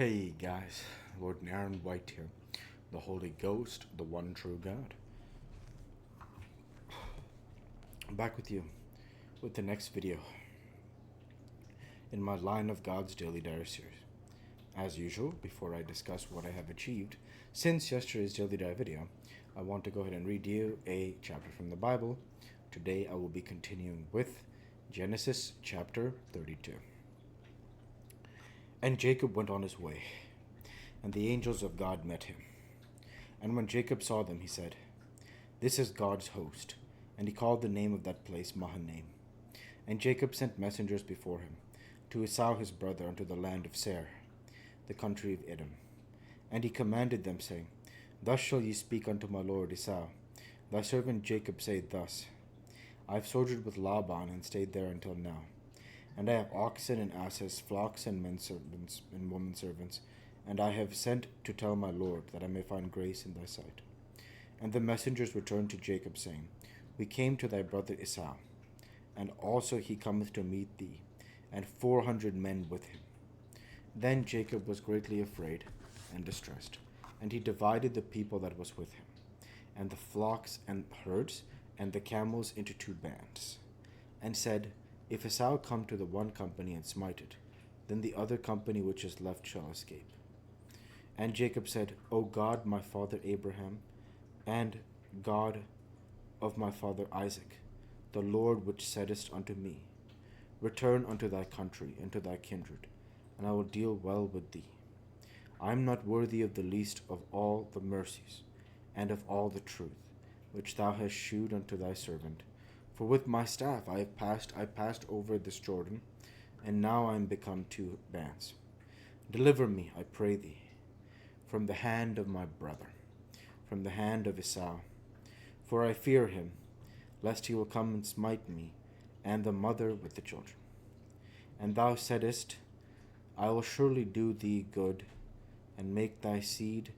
Hey guys, Lord Naren White here, the Holy Ghost, the one true God. I'm back with you with the next video in my Line of God's Daily Diary series. As usual, before I discuss what I have achieved since yesterday's Daily Diary video, I want to go ahead and read you a chapter from the Bible. Today I will be continuing with Genesis chapter 32. And Jacob went on his way, and the angels of God met him. And when Jacob saw them, he said, "This is God's host." And he called the name of that place Mahanaim. And Jacob sent messengers before him to Esau his brother unto the land of Seir, the country of Edom. And he commanded them, saying, Thus shall ye speak unto my lord Esau. Thy servant Jacob saith thus, I have sojourned with Laban, and stayed there until now. And I have oxen and asses, flocks and men servants and women servants, and I have sent to tell my lord, that I may find grace in thy sight. And the messengers returned to Jacob, saying, We came to thy brother Esau, and also he cometh to meet thee, and 400 men with him. Then Jacob was greatly afraid and distressed, and he divided the people that was with him, and the flocks and herds, and the camels into 2 bands, and said, If Esau come to the one company and smite it, then the other company which is left shall escape. And Jacob said, O God, my father Abraham, and God of my father Isaac, the Lord which saidst unto me, Return unto thy country and to thy kindred, and I will deal well with thee. I am not worthy of the least of all the mercies, and of all the truth, which thou hast shewed unto thy servant. For with my staff I passed over this Jordan, and now I am become 2 bands. Deliver me, I pray thee, from the hand of my brother, from the hand of Esau. For I fear him, lest he will come and smite me, and the mother with the children. And thou saidst, I will surely do thee good, and make thy seed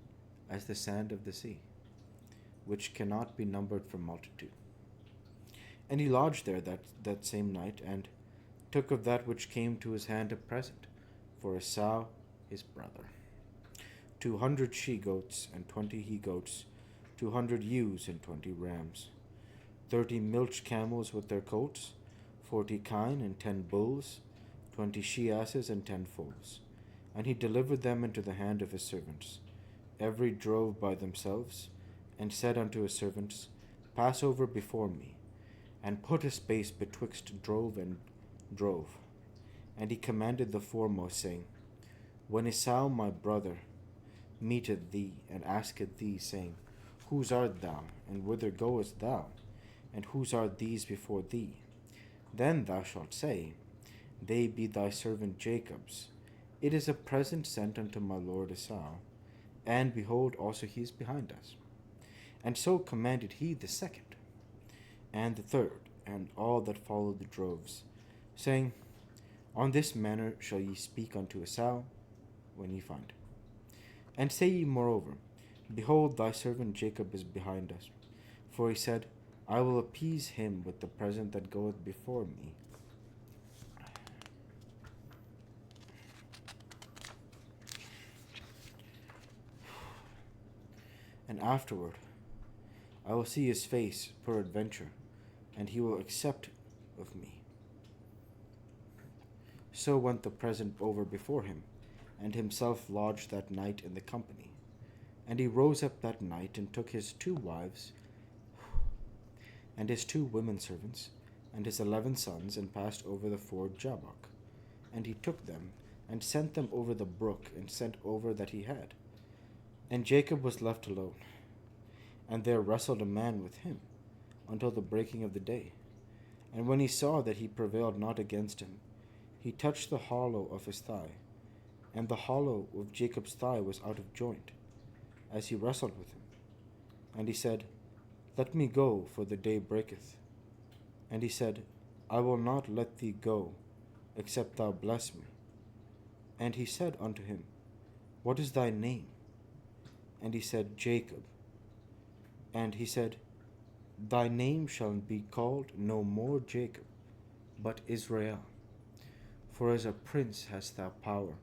as the sand of the sea, which cannot be numbered for multitude. And he lodged there that same night, and took of that which came to his hand a present for Esau his brother, 200 she-goats and 20 he-goats, 200 ewes and 20 rams, 30 milch camels with their coats, 40 kine and 10 bulls, 20 she-asses and 10 foals. And he delivered them into the hand of his servants, every drove by themselves, and said unto his servants, Pass over before me, and put a space betwixt drove and drove. And he commanded the foremost, saying, When Esau my brother meeteth thee, and asketh thee, saying, Whose art thou, and whither goest thou, and whose are these before thee? Then thou shalt say, They be thy servant Jacob's. It is a present sent unto my lord Esau, and behold, also he is behind us. And so commanded he the second, and the third, and all that followed the droves, saying, On this manner shall ye speak unto Esau when ye find him. And say ye moreover, Behold, thy servant Jacob is behind us. For he said, I will appease him with the present that goeth before me. And afterward I will see his face peradventure, and he will accept of me. So went the present over before him, and himself lodged that night in the company. And he rose up that night, and took his 2 wives, and his 2 women servants, and his 11 sons, and passed over the ford Jabbok. And he took them, and sent them over the brook, and sent over that he had. And Jacob was left alone, and there wrestled a man with him, until the breaking of the day. And when he saw that he prevailed not against him, he touched the hollow of his thigh, and the hollow of Jacob's thigh was out of joint, as he wrestled with him. And he said, Let me go, for the day breaketh. And he said, I will not let thee go, except thou bless me. And he said unto him, What is thy name? And he said, Jacob. And he said, Thy name shall be called no more Jacob, but Israel. For as a prince hast thou power,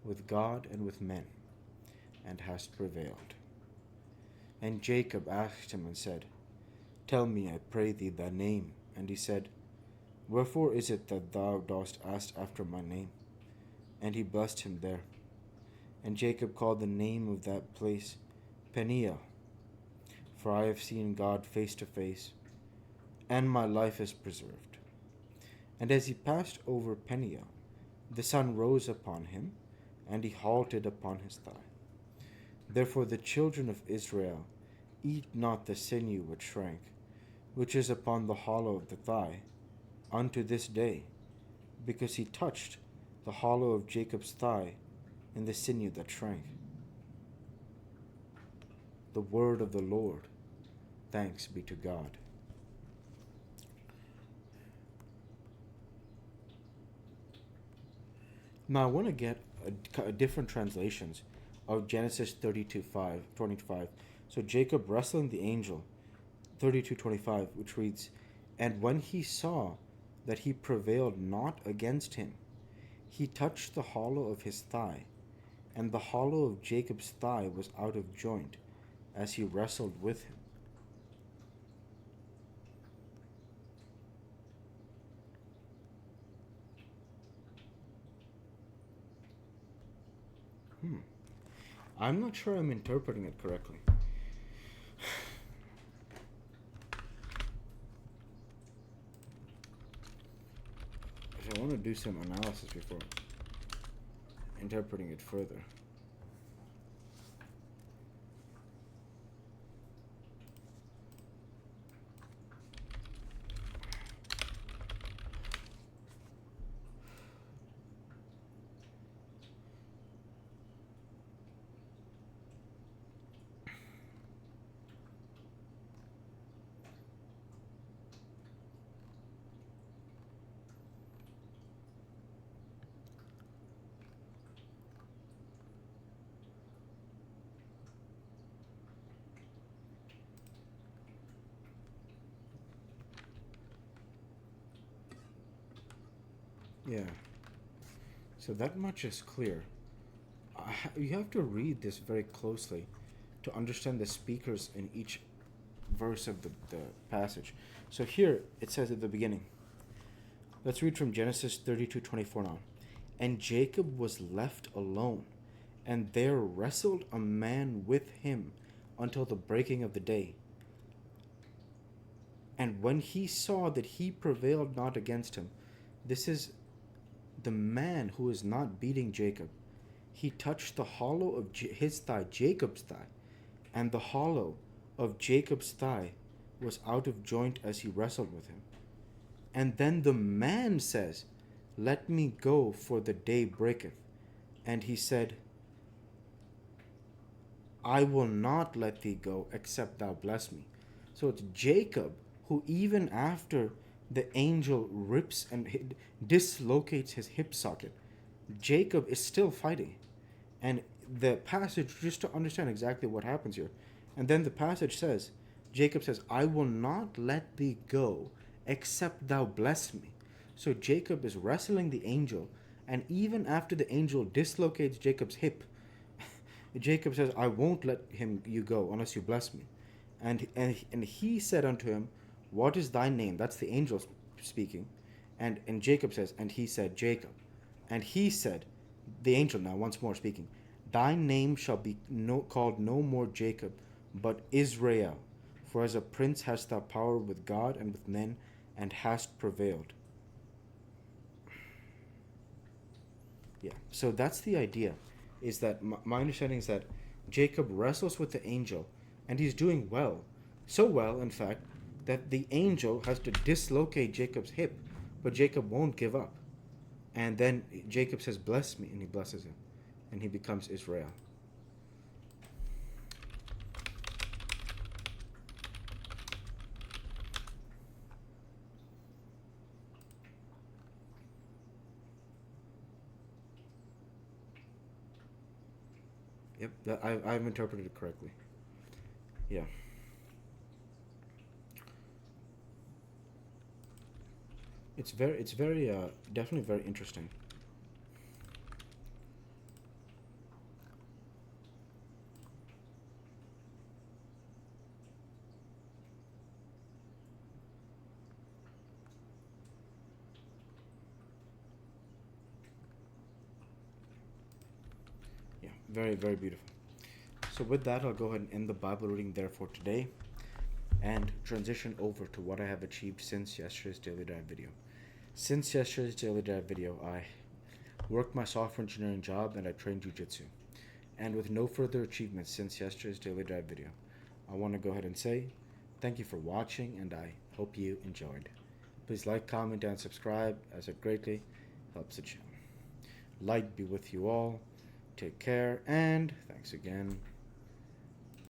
with God and with men, and hast prevailed. And Jacob asked him and said, Tell me, I pray thee, thy name. And he said, Wherefore is it that thou dost ask after my name? And he blessed him there. And Jacob called the name of that place Peniel, for I have seen God face to face, and my life is preserved. And as he passed over Peniel, the sun rose upon him, and he halted upon his thigh. Therefore the children of Israel eat not the sinew which shrank, which is upon the hollow of the thigh, unto this day, because he touched the hollow of Jacob's thigh in the sinew that shrank. The word of the Lord. Thanks be to God. Now I want to get different translations of Genesis 32:25. So Jacob wrestling the angel, 32:25, which reads, And when he saw that he prevailed not against him, he touched the hollow of his thigh, and the hollow of Jacob's thigh was out of joint, as he wrestled with him. I'm not sure I'm interpreting it correctly. So I want to do some analysis before interpreting it further. Yeah. So that much is clear. You have to read this very closely to understand the speakers in each verse of the passage. So here it says at the beginning. Let's read from Genesis 32:24 now. And Jacob was left alone, and there wrestled a man with him until the breaking of the day. And when he saw that he prevailed not against him, this is the man who is not beating Jacob. He touched the hollow of his thigh, Jacob's thigh, and the hollow of Jacob's thigh was out of joint as he wrestled with him. And then the man says, Let me go, for the day breaketh. And he said, I will not let thee go, except thou bless me. So it's Jacob who, even after the angel rips and dislocates his hip socket, Jacob is still fighting. And the passage, just to understand exactly what happens here, and then the passage says, Jacob says, I will not let thee go, except thou bless me. So Jacob is wrestling the angel, and even after the angel dislocates Jacob's hip, Jacob says, I won't let you go unless you bless me. And he said unto him, What is thy name? That's the angel speaking. And Jacob says, and he said, Jacob. And he said, the angel now once more speaking, Thy name shall be called no more Jacob, but Israel. For as a prince hast thou power with God and with men, and hast prevailed. Yeah, so that's the idea, is that my understanding is that Jacob wrestles with the angel, and he's doing well. So well, in fact, that the angel has to dislocate Jacob's hip, but Jacob won't give up. And then Jacob says, Bless me, and he blesses him, and he becomes Israel. Yep, I've interpreted it correctly. Yeah. It's very definitely very interesting. Very, very beautiful. So with that, I'll go ahead and end the Bible reading there for today and transition over to what I have achieved since yesterday's Daily Dive video. Since yesterday's Daily Dive video, I worked my software engineering job and I trained jiu-jitsu. And with no further achievements since yesterday's Daily Dive video, I want to go ahead and say thank you for watching, and I hope you enjoyed. Please like, comment, and subscribe, as it greatly helps the channel. Light be with you all. Take care, and thanks again.